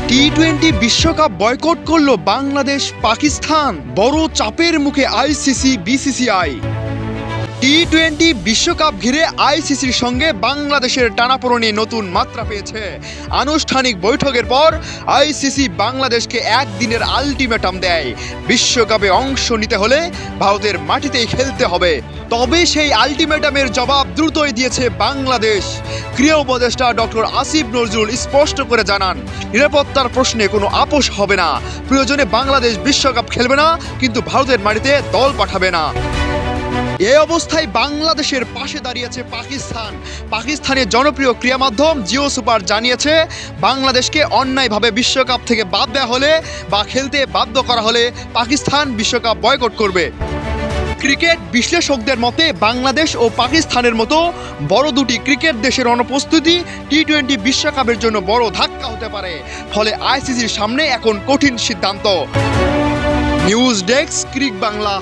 টি-20 বিশ্বকাপ বয়কট করল বাংলাদেশ পাকিস্তান, বড় চাপের মুখে আইসিসি বিসিসিআই। টি-20 বিশ্বকাপ ঘিরে আইসিসির সঙ্গে বাংলাদেশের টানাপোড়েনে নতুন মাত্রা পেয়েছে। আনুষ্ঠানিক বৈঠকের পর আইসিসি বাংলাদেশকে একদিনের আলটিমেটাম দেয়, বিশ্বকাপে অংশ নিতে হলে ভারতের মাটিতেই খেলতে হবে। তবে সেই আলটিমেটামের জবাব দ্রুতই দিয়েছে বাংলাদেশ। ক্রীড়া উপদেষ্টা ডক্টর আসিফ নজরুল স্পষ্ট করে জানান, নিরাপত্তার প্রশ্নে কোনো আপোষ হবে না। প্রয়োজনে বাংলাদেশ বিশ্বকাপ খেলবে না, কিন্তু ভারতের মাটিতে দল পাঠাবে না। এই অবস্থায় বাংলাদেশের পাশে দাঁড়িয়েছে পাকিস্তান। পাকিস্তানের জনপ্রিয় ক্রীড়া মাধ্যম জিও সুপার জানিয়েছে, বাংলাদেশকে অন্যায়ভাবে বিশ্বকাপ থেকে বাদ দেওয়া হলে বা খেলতে বাধ্য করা হলে পাকিস্তান বিশ্বকাপ বয়কট করবে। ক্রিকেট বিশ্লেষকদের মতে বাংলাদেশ ও পাকিস্তানের মতো বড় দুটি ক্রিকেট দেশের অনুপস্থিতি টি-20 বিশ্বকাপের জন্য বড় ধাক্কা হতে পারে। ফলে আইসিসির সামনে এখন কঠিন সিদ্ধান্ত। News desk, Crick Bangla.